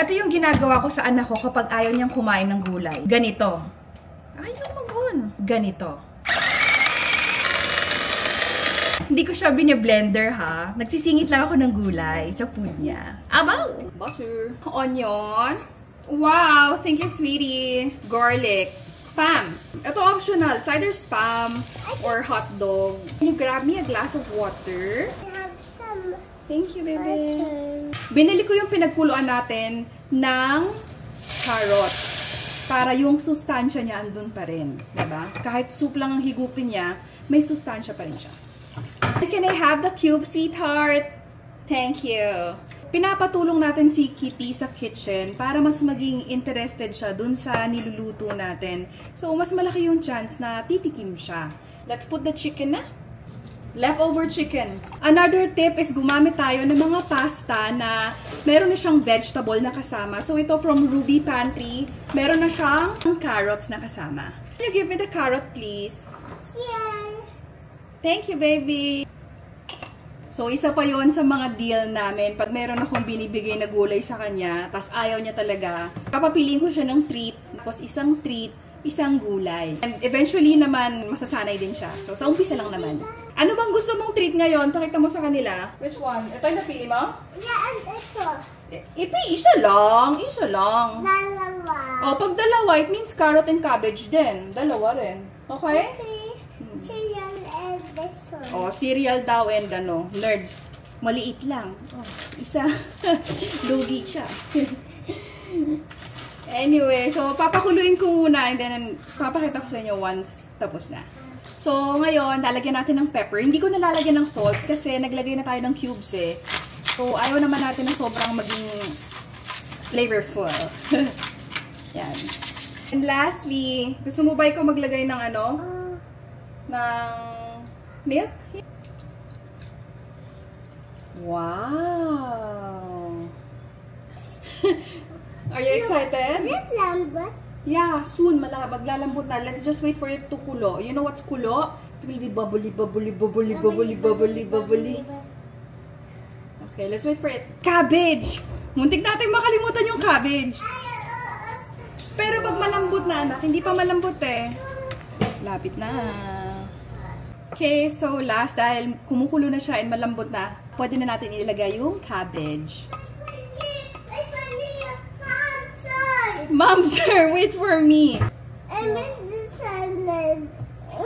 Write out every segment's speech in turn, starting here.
Ito yung ginagawa ko sa anak ko kapag ayaw niyang kumain ng gulay. Ganito. Ayaw mag-on. Ganito. Hindi ko siya bine-blender ha. Nagsisingit lang ako ng gulay sa food niya. Abaw! Butter. Onion. Wow! Thank you, sweetie. Garlic. Spam. Ito optional. It's either spam or hot dog. Can you grab me a glass of water? Thank you, baby. Binili ko yung pinagkuluan natin ng carrot. Para yung sustansya niya andun pa rin. Diba? Kahit soup lang ang higupin niya, may sustansya pa rin siya. Can I have the cube, sweetheart? Thank you. Pinapatulong natin si Kitty sa kitchen para mas maging interested siya dun sa niluluto natin. So, mas malaki yung chance na titikim siya. Let's put the chicken na. Leftover chicken. Another tip is gumamit tayo ng mga pasta na meron na siyang vegetable na kasama. So, ito from Ruby Pantry. Meron na siyang carrots na kasama. Can you give me the carrot, please? Yeah. Thank you, baby. So, isa pa yon sa mga deal namin. Pag meron akong binibigay na gulay sa kanya, tas ayaw niya talaga, papapiliin ko siya ng treat. Tapos isang treat, isang gulay. And eventually naman, masasanay din siya. So, sa umpisa lang naman. Ano bang gusto mong treat ngayon? Pakita mo sa kanila. Which one? Ito yung napili mo? Yeah, and ito. Ito, isa lang. Isa lang. Dalawa. Oh, pag dalawa, it means carrot and cabbage din. Dalawa rin. Okay? Okay. Cereal and this one. Oh, cereal daw and ano, nerds. Maliit lang. Oh, isa. Lugi siya. Anyway, so papakuluin ko muna and then papakita ko sa inyo once tapos na. So, ngayon, lalagyan natin ng pepper. Hindi ko nalalagyan ng salt kasi naglagay na tayo ng cubes eh. So, ayaw naman natin na sobrang maging flavorful. Yan. And lastly, gusto mo ba ikaw maglagay ng ano? Ng milk? Wow! Are you excited? Is it lambot? Yeah, soon maglalambot na. Let's just wait for it to kulo. You know what's kulo? It will be bubbly, bubbly, bubbly, bubbly, bubbly, bubbly. Okay, let's wait for it. Cabbage! Muntik natin makalimutan yung cabbage. Pero pag malambot na, anak, hindi pa malambot eh. Lapit na. Okay, so last, dahil kumukulo na siya and malambot na, pwede na natin ilagay yung cabbage. Mom, sir, wait for me. I miss the salad.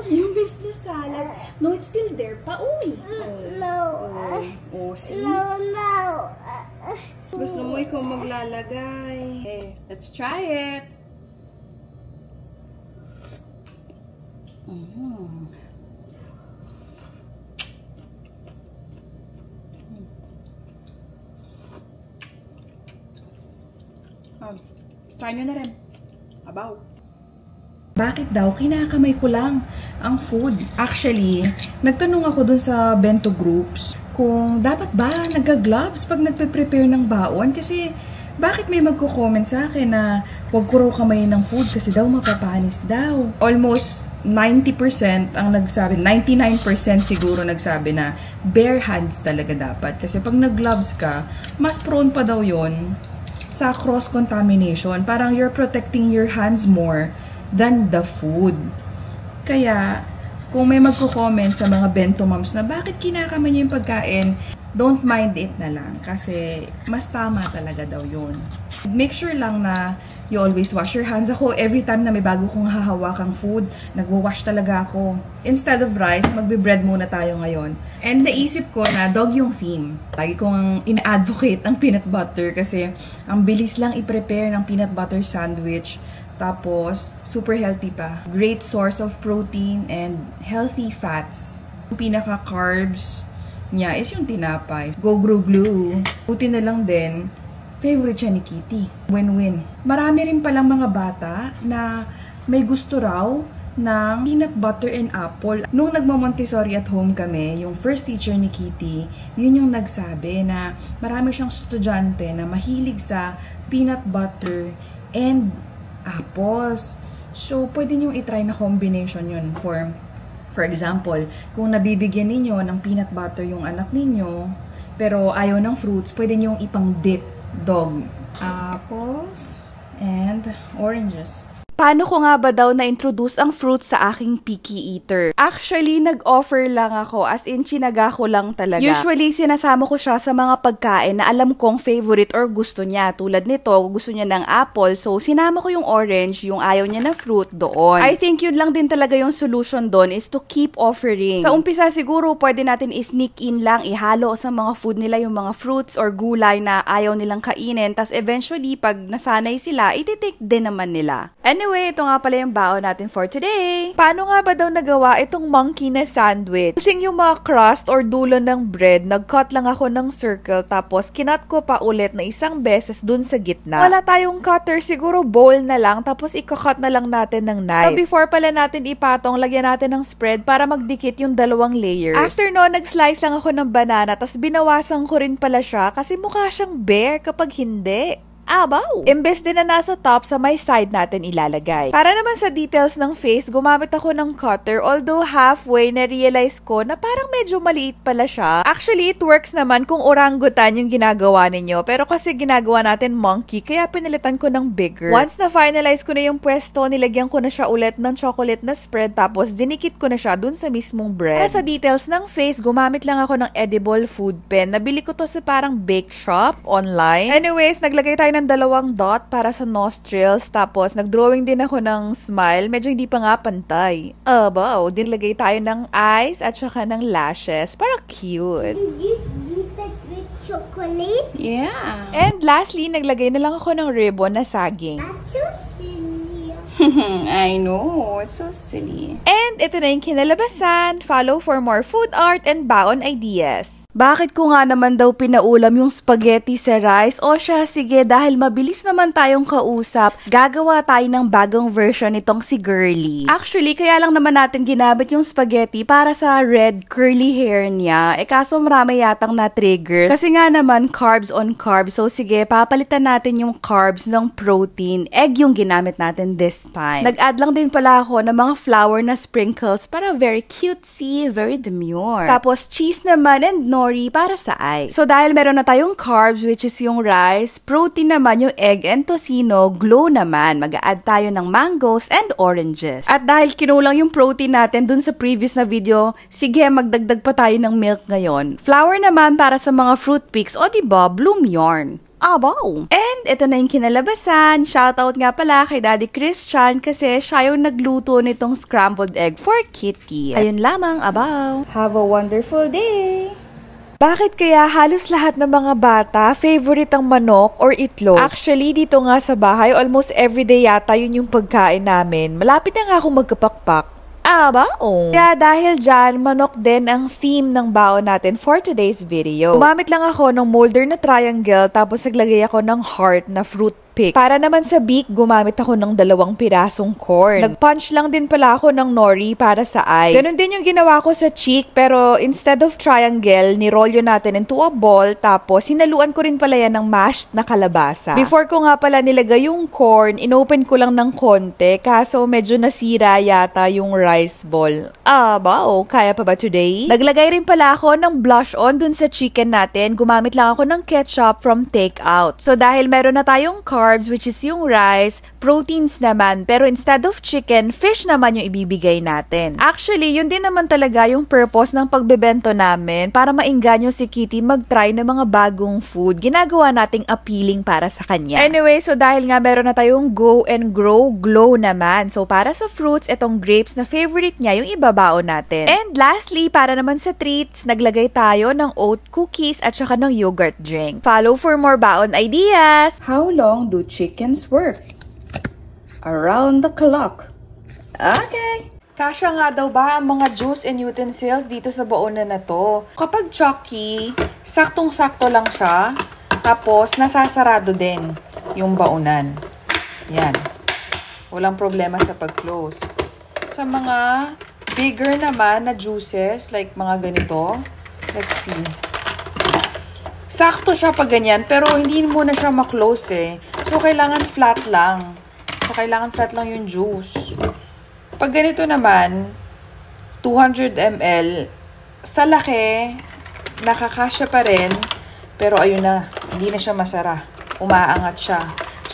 You missed the salad. No, it's still there pa. Uy. No. Oh, see? No. Gusto mo ikaw maglalagay. Okay, let's try it. Try nyo na rin. Abaw. Bakit daw kinakamay ko lang ang food? Actually, nagtanong ako dun sa bento groups kung dapat ba nagka-gloves pag nagpe-prepare ng baon kasi bakit may magko-comment sa akin na huwag ko raw kamayin ng food kasi daw mapapanis daw. Almost 90% ang nagsabi, 99% siguro nagsabi na bare hands talaga dapat kasi pag nag-gloves ka, mas prone pa daw yon sa cross-contamination. Parang you're protecting your hands more than the food. Kaya, kung may magko-comment sa mga bento moms na bakit kinakamay niyo yung pagkain, don't mind it na lang. Kasi, mas tama talaga daw yun. Make sure lang na you always wash your hands. Ako, every time na may bago kong hahawakang food, nagwa-wash talaga ako. Instead of rice, magbe-bread muna tayo ngayon. And naisip ko na dog yung theme. Lagi kong ina-advocate ang peanut butter kasi ang bilis lang i-prepare ng peanut butter sandwich. Tapos, super healthy pa. Great source of protein and healthy fats. Yung pinaka-carbs niya is yung tinapay. Go glue. Buti na lang din, favorite siya ni Kitty. Win-win. Marami rin palang mga bata na may gusto raw ng peanut butter and apple. Nung nagmo-Montessori at home kami, yung first teacher ni Kitty, yun yung nagsabi na marami siyang estudyante na mahilig sa peanut butter and apples. So, pwede nyo i-try na combination yun for example, kung nabibigyan ninyo ng peanut butter yung anak ninyo, pero ayaw ng fruits, pwede nyo ipang dip dog Apples and oranges. Paano ko nga ba daw na-introduce ang fruits sa aking picky eater? Actually, nag-offer lang ako, as in chinaga ko lang talaga. Usually, sinasama ko siya sa mga pagkain na alam kong favorite or gusto niya. Tulad nito, gusto niya ng apple, so sinama ko yung orange, yung ayaw niya na fruit doon. I think yun lang din talaga yung solution doon is to keep offering. Sa umpisa siguro, pwede natin i-sneak in lang, ihalo sa mga food nila yung mga fruits or gulay na ayaw nilang kainin. Tas eventually, pag nasanay sila, iti-take din naman nila. Anyway, ito nga pala yung baon natin for today. Paano nga ba daw nagawa itong monkey na sandwich? Using yung mga crust or dulo ng bread, nag-cut lang ako ng circle tapos kinat ko pa ulit na isang beses dun sa gitna. Wala tayong cutter, siguro bowl na lang tapos ikakat na lang natin ng knife. So before pala natin ipatong, lagyan natin ng spread para magdikit yung dalawang layers. After no, nag-slice lang ako ng banana tapos binawasan ko rin pala siya kasi mukha siyang bear kapag hindi. Abaw! Imbes din na nasa top, sa may side natin ilalagay. Para naman sa details ng face, gumamit ako ng cutter, although halfway na-realize ko na parang medyo maliit pala siya. Actually, it works naman kung orangutan yung ginagawa ninyo, pero kasi ginagawa natin monkey, kaya pinalitan ko ng bigger. Once na-finalize ko na yung pwesto, nilagyan ko na siya ulit ng chocolate na spread, tapos dinikit ko na siya dun sa mismong bread. Para sa details ng face, gumamit lang ako ng edible food pen. Nabili ko to sa parang bake shop online. Anyways, naglagay tayo ng 2 dot para sa nostrils. Tapos, nag-drawing din ako ng smile. Medyo hindi pa nga pantay. Abaw, dinlagay tayo ng eyes at saka ng lashes. Para cute. Did you dip it with chocolate? Yeah. And lastly, naglagay na lang ako ng ribbon na saging. That's so silly. I know. It's so silly. And ito na yung kinalabasan. Follow for more food art and baon ideas. Bakit ko nga naman daw pinaulam yung spaghetti sa rice? O siya, sige, dahil mabilis naman tayong kausap, gagawa tayo ng bagong version nitong si Girly. Actually, kaya lang naman natin ginamit yung spaghetti para sa red curly hair niya. Kaso marami yatang na-trigger. Kasi nga naman, carbs on carbs. So sige, papalitan natin yung carbs ng protein. Egg yung ginamit natin this time. Nag-add lang din pala ako ng mga flour na sprinkles para very cutesy, very demure. Tapos cheese naman and nori para sa eyes. So dahil meron na tayong carbs, which is yung rice, protein naman yung egg and tocino, glow naman. Mag-a-add tayo ng mangoes and oranges. At dahil kinulang yung protein natin dun sa previous na video, sige, magdagdag pa tayo ng milk ngayon. Flour naman para sa mga fruit picks, o diba, bloom yarn. Abaw! And ito na yung kinalabasan. Shoutout nga pala kay Daddy Christian kasi siya yung nagluto nitong scrambled egg for Kitty. Ayun lamang, abaw! Have a wonderful day! Bakit kaya halos lahat ng mga bata favorite ang manok or itlog? Actually, dito nga sa bahay, almost everyday yata yun yung pagkain namin. Malapit na nga akong magkapakpak. Kaya dahil dyan, manok din ang theme ng baon natin for today's video. Gumamit lang ako ng molder na triangle tapos naglagay ako ng heart na fruit pick. Para naman sa beak, gumamit ako ng 2 pirasong corn. Nag-punch lang din pala ako ng nori para sa eyes. Ganon din yung ginawa ko sa cheek, pero instead of triangle, nirolyo natin into a ball, tapos sinaluan ko rin pala yan ng mashed na kalabasa. Before ko nga pala nilagay yung corn, inopen ko lang ng konti, kaso medyo nasira yata yung rice ball. Kaya pa ba today? Naglagay rin pala ako ng blush on dun sa chicken natin. Gumamit lang ako ng ketchup from takeout. So dahil meron na tayong carbs, which is yung rice, proteins naman, pero instead of chicken, fish naman yung ibibigay natin. Actually, yun din naman talaga yung purpose ng pagbebento namin, para maingganyo si Kitty mag-try ng mga bagong food. Ginagawa nating appealing para sa kanya. Anyway, so dahil nga meron na tayong go and grow, glow naman. So para sa fruits, itong grapes na favorite niya yung ibabaon natin. And lastly, para naman sa treats, naglagay tayo ng oat cookies at saka ng yogurt drink. Follow for more baon ideas! How long do chickens work? Around the clock. Okay. Kasya nga daw ba ang mga juice and utensils dito sa baonan na to? Kapag chalky, saktong-sakto lang siya. Tapos, nasasarado din yung baonan. Yan. Walang problema sa pag-close. Sa mga bigger naman na juices, like mga ganito, let's see. Sakto siya pag ganyan, pero hindi mo na siya ma-close eh. So, kailangan flat lang. Kailangan flat lang yung juice. Pag ganito naman, 200 ml, sa laki, nakakasya pa rin, pero ayun na, hindi na siya masara. umaangat siya.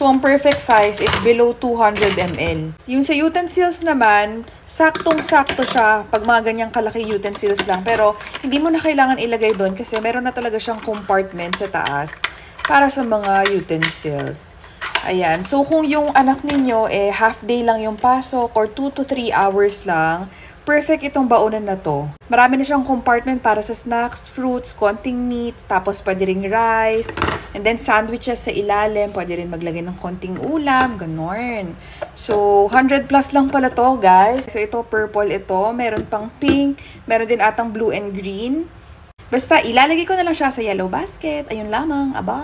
So, ang perfect size is below 200 ml. Yung sa utensils naman, saktong-sakto siya pag mga ganyang kalaki utensils lang. Pero, hindi mo na kailangan ilagay doon kasi meron na talaga siyang compartment sa taas para sa mga utensils. Ayan. So, kung yung anak ninyo, half day lang yung pasok or 2 to 3 hours lang, perfect itong baonan na to. Marami na siyang compartment para sa snacks, fruits, konting meats, tapos pwede ring rice, and then sandwiches sa ilalim, pwede rin maglagay ng konting ulam, ganon. So, 100 plus lang pala to, guys. So, ito, purple ito, meron pang pink, meron din atang blue and green. Basta, ilalagay ko na lang siya sa yellow basket. Ayun lamang, aba!